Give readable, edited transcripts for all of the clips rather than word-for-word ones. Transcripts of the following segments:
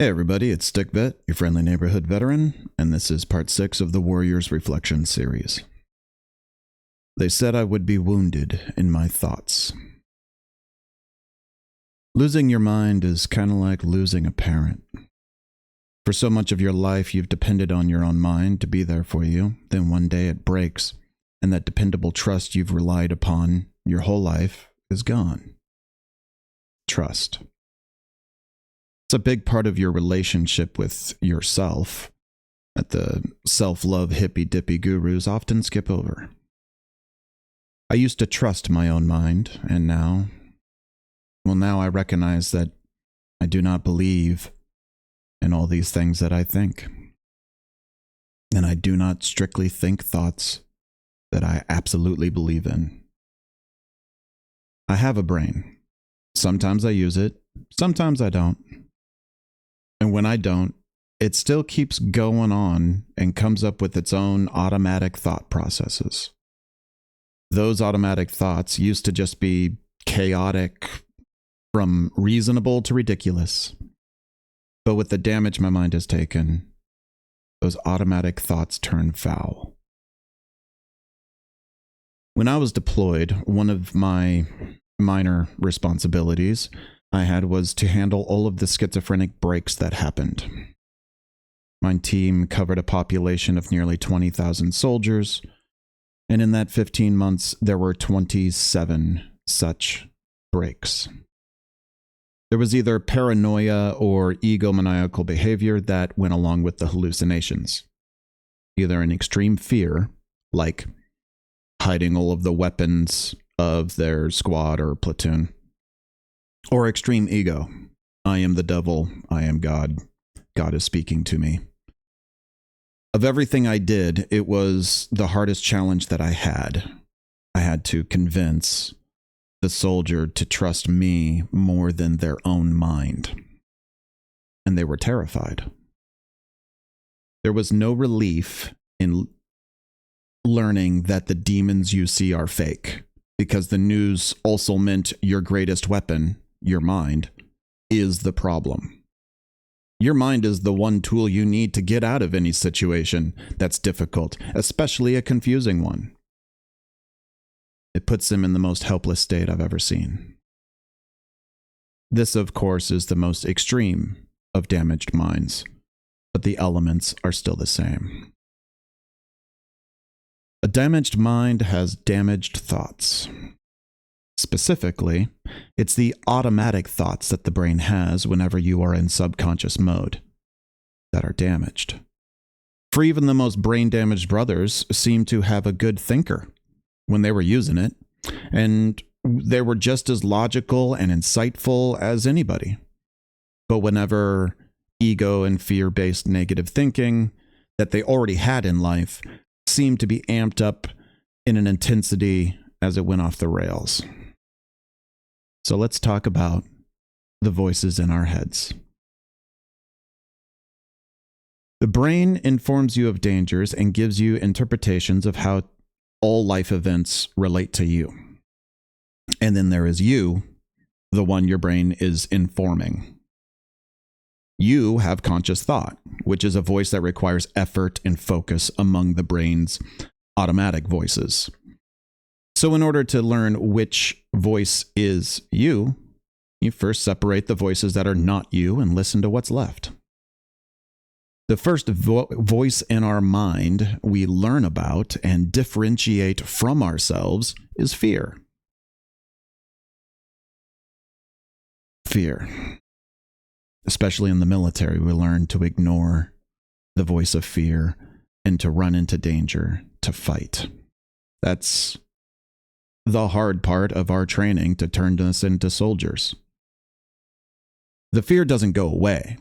Hey everybody, it's StickVet, your friendly neighborhood veteran, and this is part 6 of the Warriors Reflection series. They said I would be wounded in my thoughts. Losing your mind is kind of like losing a parent. For so much of your life you've depended on your own mind to be there for you, then one day it breaks, and that dependable trust you've relied upon your whole life is gone. Trust. It's a big part of your relationship with yourself that the self-love hippy-dippy gurus often skip over. I used to trust my own mind, and now I recognize that I do not believe in all these things that I think. And I do not strictly think thoughts that I absolutely believe in. I have a brain. Sometimes I use it, sometimes I don't. And when I don't, it still keeps going on and comes up with its own automatic thought processes. Those automatic thoughts used to just be chaotic, from reasonable to ridiculous. But with the damage my mind has taken, those automatic thoughts turn foul. When I was deployed, one of my minor responsibilities I had was to handle all of the schizophrenic breaks that happened. My team covered a population of nearly 20,000 soldiers, and in that 15 months, there were 27 such breaks. There was either paranoia or egomaniacal behavior that went along with the hallucinations. Either an extreme fear, like hiding all of the weapons of their squad or platoon, or extreme ego. I am the devil, I am God, God is speaking to me. Of everything I did, it was the hardest challenge that I had. I had to convince the soldier to trust me more than their own mind. And they were terrified. There was no relief in learning that the demons you see are fake, because the news also meant your greatest weapon, your mind, is the problem. Your mind is the one tool you need to get out of any situation that's difficult, especially a confusing one. It puts them in the most helpless state I've ever seen. This, of course, is the most extreme of damaged minds, but the elements are still the same. A damaged mind has damaged thoughts. Specifically, it's the automatic thoughts that the brain has whenever you are in subconscious mode that are damaged. For even the most brain-damaged brothers seem to have a good thinker when they were using it, and they were just as logical and insightful as anybody. But whenever ego and fear-based negative thinking that they already had in life seemed to be amped up in an intensity as it went off the rails. So let's talk about the voices in our heads. The brain informs you of dangers and gives you interpretations of how all life events relate to you. And then there is you, the one your brain is informing. You have conscious thought, which is a voice that requires effort and focus among the brain's automatic voices. So in order to learn which voice is you, you first separate the voices that are not you and listen to what's left. The first voice in our mind we learn about and differentiate from ourselves is fear. Fear. Especially in the military, we learn to ignore the voice of fear and to run into danger, to fight. That's the hard part of our training to turn us into soldiers. The fear doesn't go away.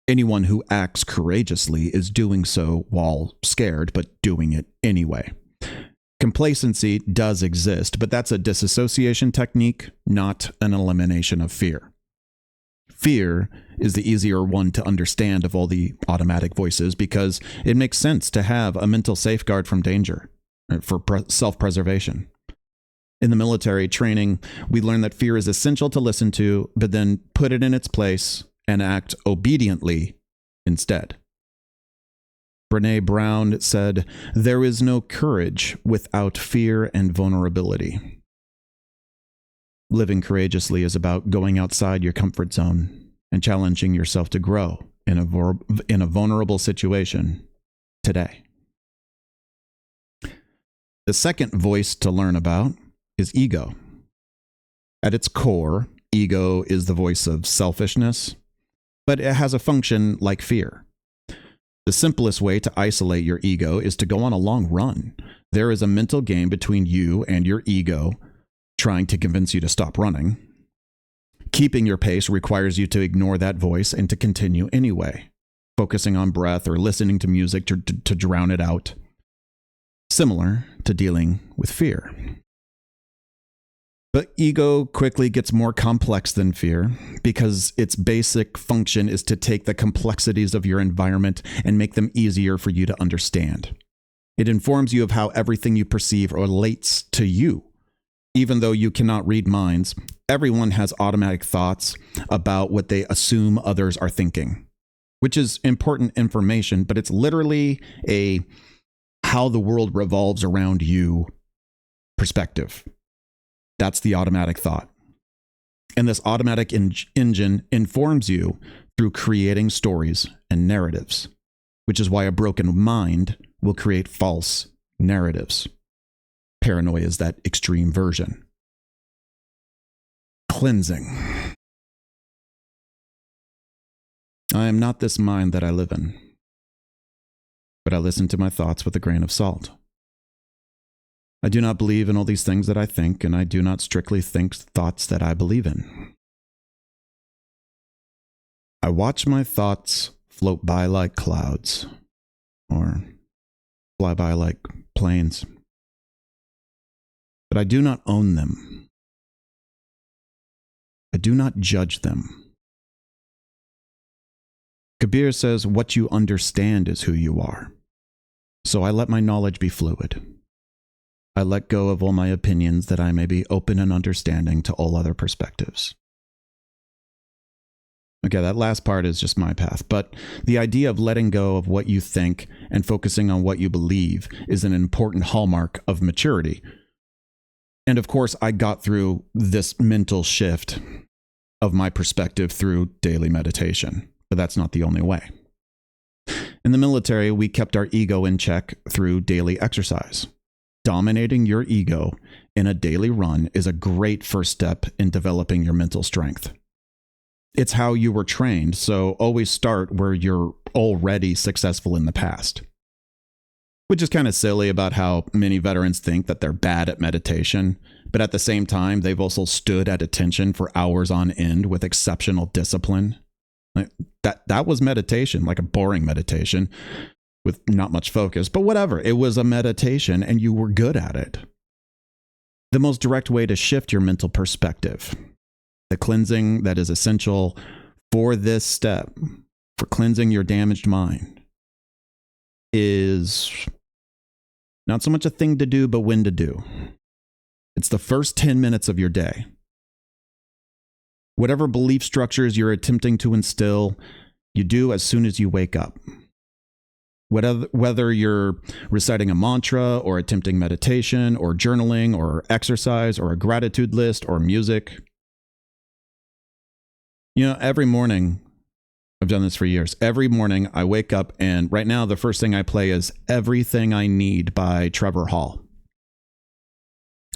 Anyone who acts courageously is doing so while scared, but doing it anyway. Complacency does exist, but that's a disassociation technique, not an elimination of fear. Fear is the easier one to understand of all the automatic voices because it makes sense to have a mental safeguard from danger, for self-preservation. In the military training, we learn that fear is essential to listen to, but then put it in its place and act obediently instead. Brené Brown said, "There is no courage without fear and vulnerability." Living courageously is about going outside your comfort zone and challenging yourself to grow in a vulnerable situation today. The second voice to learn about is ego. At its core, ego is the voice of selfishness, but it has a function like fear. The simplest way to isolate your ego is to go on a long run. There is a mental game between you and your ego trying to convince you to stop running. Keeping your pace requires you to ignore that voice and to continue anyway, focusing on breath or listening to music to drown it out. Similar to dealing with fear. But ego quickly gets more complex than fear because its basic function is to take the complexities of your environment and make them easier for you to understand. It informs you of how everything you perceive relates to you. Even though you cannot read minds, everyone has automatic thoughts about what they assume others are thinking, which is important information, but it's literally a how the world revolves around you perspective. That's the automatic thought. And this automatic engine informs you through creating stories and narratives, which is why a broken mind will create false narratives. Paranoia is that extreme version. Cleansing. I am not this mind that I live in, but I listen to my thoughts with a grain of salt. I do not believe in all these things that I think, and I do not strictly think thoughts that I believe in. I watch my thoughts float by like clouds, or fly by like planes. But I do not own them. I do not judge them. Kabir says, what you understand is who you are. So I let my knowledge be fluid. I let go of all my opinions that I may be open and understanding to all other perspectives. Okay, that last part is just my path, but the idea of letting go of what you think and focusing on what you believe is an important hallmark of maturity. And of course, I got through this mental shift of my perspective through daily meditation, but that's not the only way. In the military, we kept our ego in check through daily exercise. Dominating your ego in a daily run is a great first step in developing your mental strength. It's how you were trained, so always start where you're already successful in the past. Which is kind of silly about how many veterans think that they're bad at meditation, but at the same time, they've also stood at attention for hours on end with exceptional discipline. That was meditation, like a boring meditation with not much focus, but whatever. It was a meditation and you were good at it. The most direct way to shift your mental perspective, the cleansing that is essential for this step, for cleansing your damaged mind, is not so much a thing to do, but when to do. It's the first 10 minutes of your day. Whatever belief structures you're attempting to instill, you do as soon as you wake up. Whether you're reciting a mantra or attempting meditation or journaling or exercise or a gratitude list or music. You know, every morning, I've done this for years. Every morning I wake up and right now the first thing I play is Everything I Need by Trevor Hall.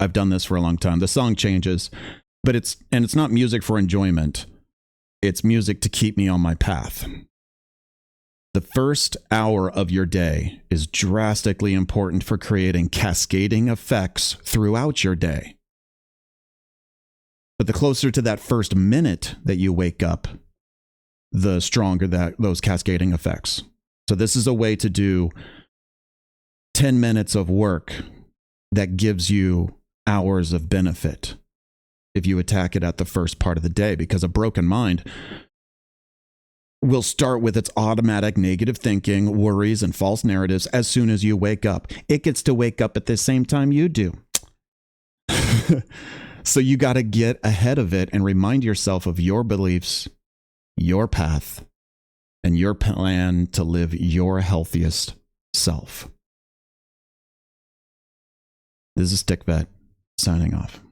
I've done this for a long time. The song changes, but it's not music for enjoyment. It's music to keep me on my path. The first hour of your day is drastically important for creating cascading effects throughout your day. But the closer to that first minute that you wake up, the stronger those cascading effects. So this is a way to do 10 minutes of work that gives you hours of benefit if you attack it at the first part of the day, because a broken mind will start with its automatic negative thinking, worries, and false narratives as soon as you wake up. It gets to wake up at the same time you do. So you got to get ahead of it and remind yourself of your beliefs your path, and your plan to live your healthiest self. This is Stick Vet signing off.